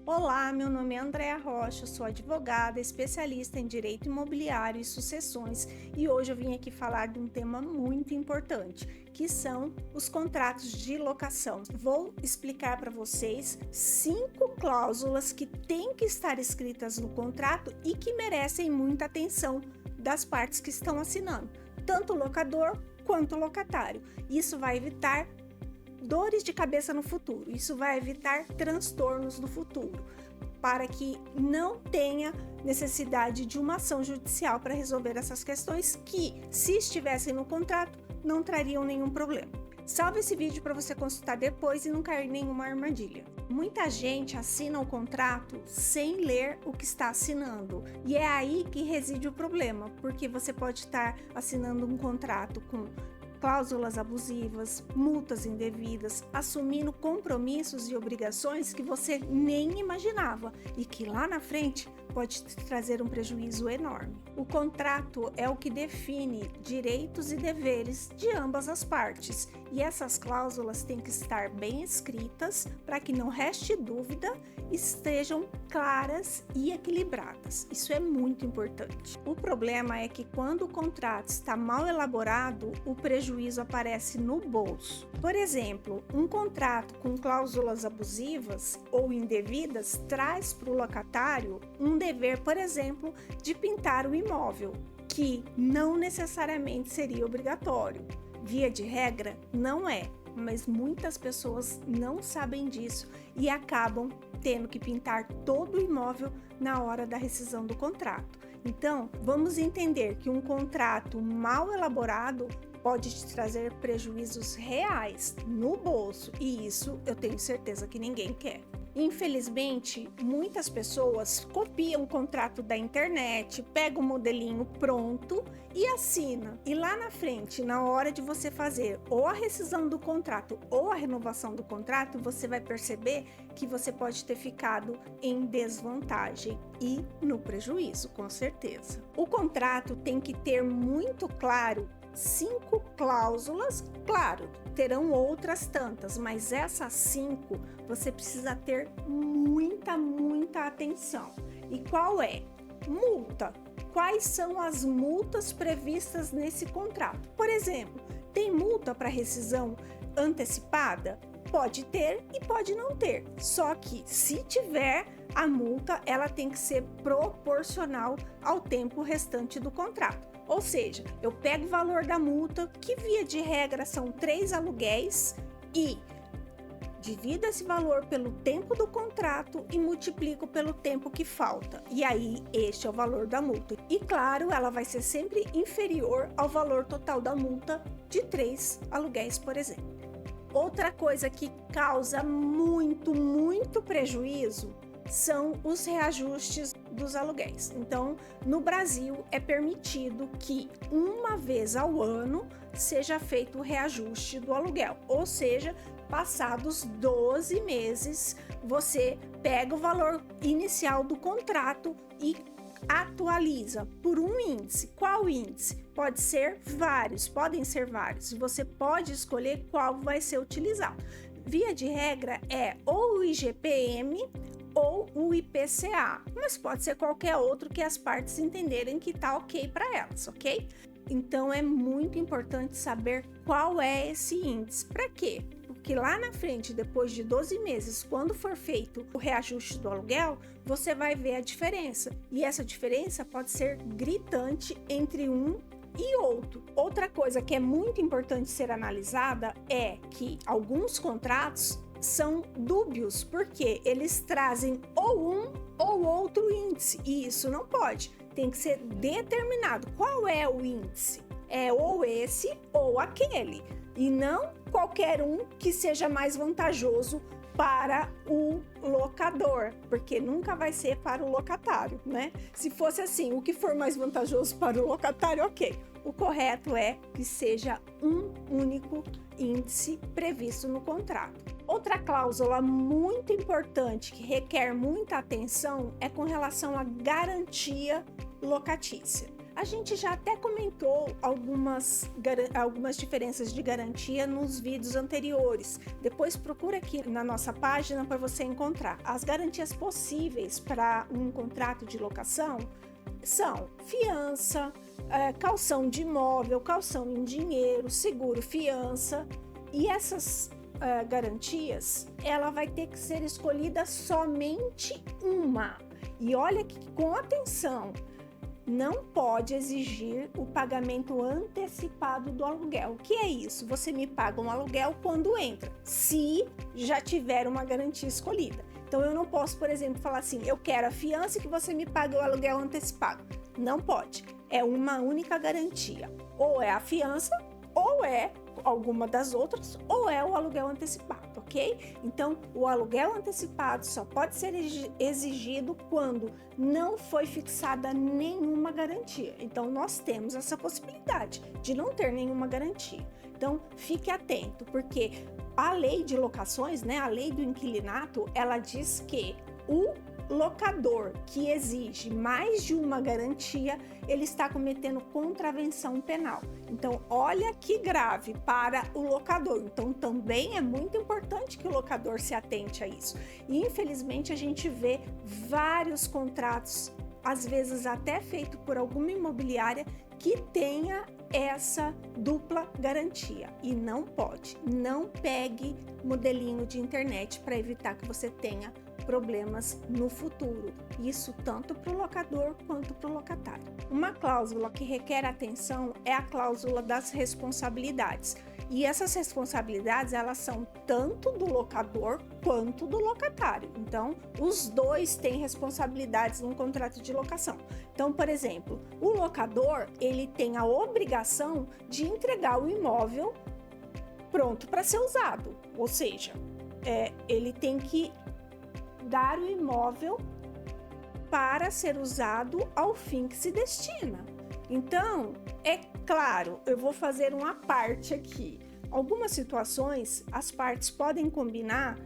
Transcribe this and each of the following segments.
Olá, meu nome é Andréa Rocha, sou advogada, especialista em direito imobiliário e sucessões e hoje eu vim aqui falar de um tema muito importante, que são os contratos de locação. Vou explicar para vocês 5 cláusulas que têm que estar escritas no contrato e que merecem muita atenção das partes que estão assinando, tanto o locador quanto o locatário. Isso vai evitar dores de cabeça no futuro, isso vai evitar transtornos no futuro, para que não tenha necessidade de uma ação judicial para resolver essas questões que, se estivessem no contrato, não trariam nenhum problema. Salve esse vídeo para você consultar depois e não cair em nenhuma armadilha. Muita gente assina o contrato sem ler o que está assinando, e é aí que reside o problema, porque você pode estar assinando um contrato com cláusulas abusivas, multas indevidas, assumindo compromissos e obrigações que você nem imaginava e que lá na frente pode te trazer um prejuízo enorme. O contrato é o que define direitos e deveres de ambas as partes, e essas cláusulas têm que estar bem escritas para que não reste dúvida, estejam claras e equilibradas. Isso é muito importante. O problema é que quando o contrato está mal elaborado, o prejuízo aparece no bolso. Por exemplo, um contrato com cláusulas abusivas ou indevidas traz para o locatário um dever, por exemplo, de pintar o imóvel, que não necessariamente seria obrigatório. Via de regra, não é, mas muitas pessoas não sabem disso e acabam tendo que pintar todo o imóvel na hora da rescisão do contrato. Então, vamos entender que um contrato mal elaborado pode te trazer prejuízos reais no bolso, e isso eu tenho certeza que ninguém quer. Infelizmente, muitas pessoas copiam o contrato da internet, pegam o modelinho pronto e assina. E lá na frente, na hora de você fazer ou a rescisão do contrato ou a renovação do contrato, você vai perceber que você pode ter ficado em desvantagem e no prejuízo, com certeza. O contrato tem que ter muito claro 5 cláusulas, claro, terão outras tantas, mas essas 5 você precisa ter muita atenção. E qual é? Multa. Quais são as multas previstas nesse contrato? Por exemplo, tem multa para rescisão antecipada? Pode ter e pode não ter. Só que se tiver, a multa ela tem que ser proporcional ao tempo restante do contrato. Ou seja, eu pego o valor da multa, que via de regra são 3 aluguéis, e divido esse valor pelo tempo do contrato e multiplico pelo tempo que falta. E aí, este é o valor da multa. E claro, ela vai ser sempre inferior ao valor total da multa de 3 aluguéis, por exemplo. Outra coisa que causa muito prejuízo são os reajustes dos aluguéis. Então, no Brasil, é permitido que uma vez ao ano seja feito o reajuste do aluguel, ou seja, passados 12 meses, você pega o valor inicial do contrato e atualiza por um índice. Qual índice? Pode ser vários, podem ser vários. Você pode escolher qual vai ser utilizado. Via de regra é ou o IGPM ou o IPCA, mas pode ser qualquer outro que as partes entenderem que tá ok para elas, ok? Então é muito importante saber qual é esse índice. Para quê? Porque lá na frente, depois de 12 meses, quando for feito o reajuste do aluguel, você vai ver a diferença. E essa diferença pode ser gritante entre um e outro. Outra coisa que é muito importante ser analisada é que alguns contratos são dúbios, porque eles trazem ou um ou outro índice, e isso não pode. Tem que ser determinado qual é o índice. É ou esse ou aquele, e não qualquer um que seja mais vantajoso para o locador, porque nunca vai ser para o locatário, né? Se fosse assim, o que for mais vantajoso para o locatário, ok. O correto é que seja um único índice previsto no contrato. Outra cláusula muito importante que requer muita atenção é com relação à garantia locatícia. A gente já até comentou algumas diferenças de garantia nos vídeos anteriores. Depois procura aqui na nossa página para você encontrar. As garantias possíveis para um contrato de locação são fiança, caução de imóvel, caução em dinheiro, seguro fiança. E essas garantias, ela vai ter que ser escolhida somente uma. E olha que, com atenção, não pode exigir o pagamento antecipado do aluguel. O que é isso? Você me paga um aluguel quando entra, se já tiver uma garantia escolhida. Então, eu não posso, por exemplo, falar assim, eu quero a fiança e que você me pague o aluguel antecipado. Não pode. É uma única garantia. Ou é a fiança, ou é alguma das outras, ou é o aluguel antecipado, ok? Então, o aluguel antecipado só pode ser exigido quando não foi fixada nenhuma garantia. Então, nós temos essa possibilidade de não ter nenhuma garantia. Então, fique atento, porque a lei de locações, né, a lei do inquilinato, ela diz que o locador que exige mais de uma garantia, ele está cometendo contravenção penal. Então, olha que grave para o locador. Então, também é muito importante que o locador se atente a isso. E, infelizmente, a gente vê vários contratos, às vezes até feito por alguma imobiliária, que tenha essa dupla garantia. E não pode. Não pegue modelinho de internet para evitar que você tenha problemas no futuro. Isso tanto para o locador quanto para o locatário. Uma cláusula que requer atenção é a cláusula das responsabilidades. E essas responsabilidades, elas são tanto do locador quanto do locatário. Então, os dois têm responsabilidades no contrato de locação. Então, por exemplo, o locador, ele tem a obrigação de entregar o imóvel pronto para ser usado. Ou seja, ele tem que dar o imóvel para ser usado ao fim que se destina. Então, é claro, eu vou fazer uma parte aqui. Algumas situações, as partes podem combinar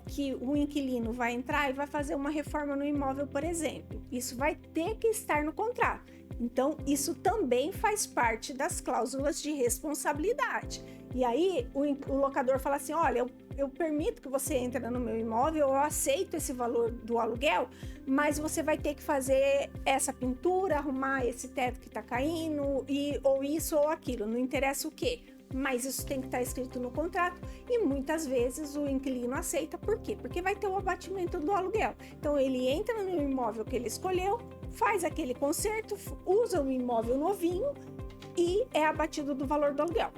que o inquilino vai entrar e vai fazer uma reforma no imóvel, por exemplo. Isso vai ter que estar no contrato. Então, isso também faz parte das cláusulas de responsabilidade. E aí, o locador fala assim, olha, eu permito que você entre no meu imóvel, eu aceito esse valor do aluguel, mas você vai ter que fazer essa pintura, arrumar esse teto que tá caindo, ou isso ou aquilo, não interessa o quê. Mas isso tem que estar escrito no contrato e muitas vezes o inquilino aceita. Por quê? Porque vai ter o abatimento do aluguel. Então, ele entra no imóvel que ele escolheu, faz aquele conserto, usa um imóvel novinho e é abatido do valor do aluguel.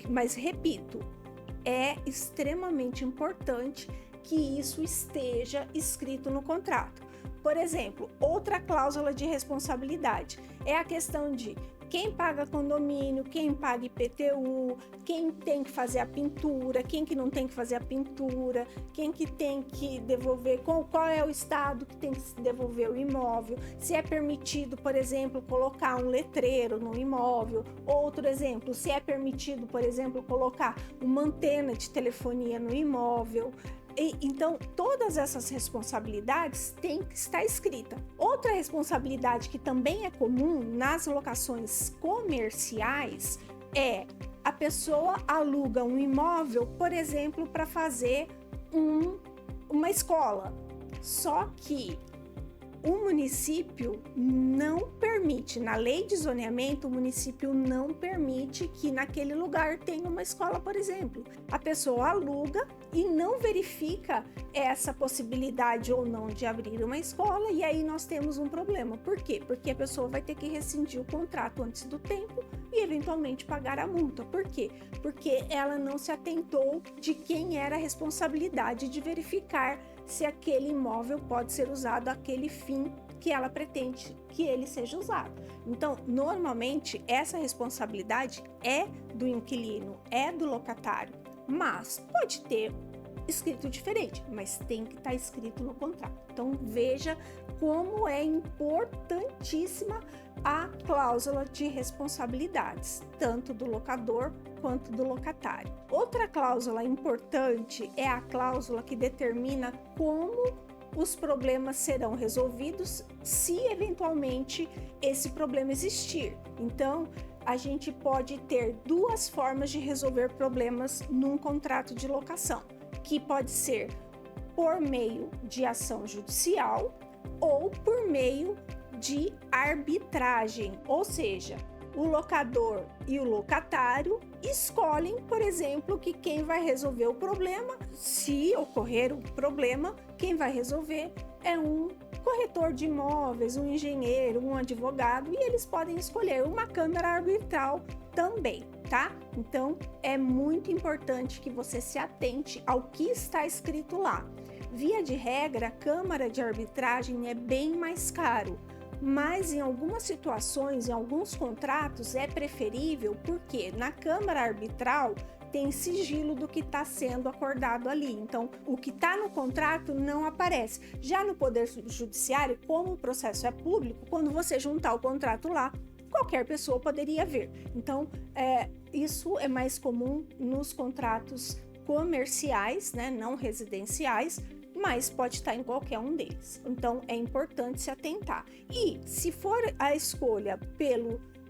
Mas, repito, é extremamente importante que isso esteja escrito no contrato. Por exemplo, outra cláusula de responsabilidade é a questão de quem paga condomínio, quem paga IPTU, quem tem que fazer a pintura, quem que não tem que fazer a pintura, quem que tem que devolver, qual é o estado que tem que devolver o imóvel, se é permitido, por exemplo, colocar um letreiro no imóvel, outro exemplo, se é permitido, por exemplo, colocar uma antena de telefonia no imóvel. Então, todas essas responsabilidades têm que estar escrita. Outra responsabilidade que também é comum nas locações comerciais é a pessoa aluga um imóvel, por exemplo, para fazer uma escola. Só que o município não permite, na lei de zoneamento, o município não permite que naquele lugar tenha uma escola, por exemplo. A pessoa aluga e não verifica essa possibilidade ou não de abrir uma escola, e aí nós temos um problema. Por quê? Porque a pessoa vai ter que rescindir o contrato antes do tempo e eventualmente pagar a multa. Por quê? Porque ela não se atentou de quem era a responsabilidade de verificar se aquele imóvel pode ser usado àquele fim que ela pretende que ele seja usado. Então, normalmente, essa responsabilidade é do inquilino, é do locatário, mas pode ter escrito diferente, mas tem que estar escrito no contrato. Então, veja como é importantíssima a cláusula de responsabilidades, tanto do locador quanto do locatário. Outra cláusula importante é a cláusula que determina como os problemas serão resolvidos se eventualmente esse problema existir. Então, a gente pode ter duas formas de resolver problemas num contrato de locação, que pode ser por meio de ação judicial ou por meio de arbitragem, ou seja, o locador e o locatário escolhem, por exemplo, que quem vai resolver o problema, se ocorrer um problema, quem vai resolver é um corretor de imóveis, um engenheiro, um advogado, e eles podem escolher uma câmara arbitral também, tá? Então, é muito importante que você se atente ao que está escrito lá. Via de regra, a câmara de arbitragem é bem mais caro, mas em algumas situações, em alguns contratos, é preferível porque na câmara arbitral tem sigilo do que está sendo acordado ali. Então, o que está no contrato não aparece. Já no Poder Judiciário, como o processo é público, quando você juntar o contrato lá, qualquer pessoa poderia ver. Então, isso é mais comum nos contratos comerciais, né, não residenciais, mas pode estar em qualquer um deles. Então, é importante se atentar. E, se for a escolha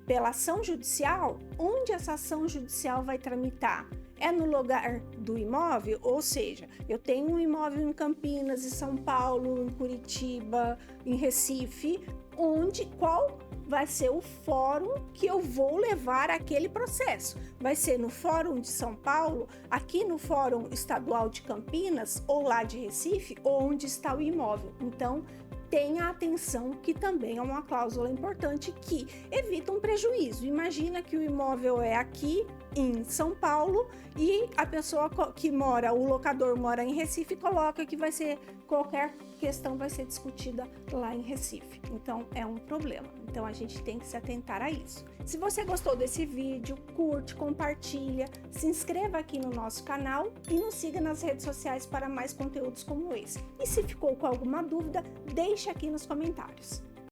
pela ação judicial, onde essa ação judicial vai tramitar? É no lugar do imóvel? Ou seja, eu tenho um imóvel em Campinas, em São Paulo, em Curitiba, em Recife, qual vai ser o fórum que eu vou levar aquele processo? Vai ser no Fórum de São Paulo, aqui no Fórum Estadual de Campinas, ou lá de Recife, ou onde está o imóvel? Então, tenha atenção que também é uma cláusula importante que evita um prejuízo. Imagina que o imóvel é aqui em São Paulo e a pessoa que mora, o locador mora em Recife, coloca que vai ser qualquer questão vai ser discutida lá em Recife. Então, é um problema. Então, a gente tem que se atentar a isso. Se você gostou desse vídeo, curte, compartilha, se inscreva aqui no nosso canal e nos siga nas redes sociais para mais conteúdos como esse. E se ficou com alguma dúvida, deixe aqui nos comentários.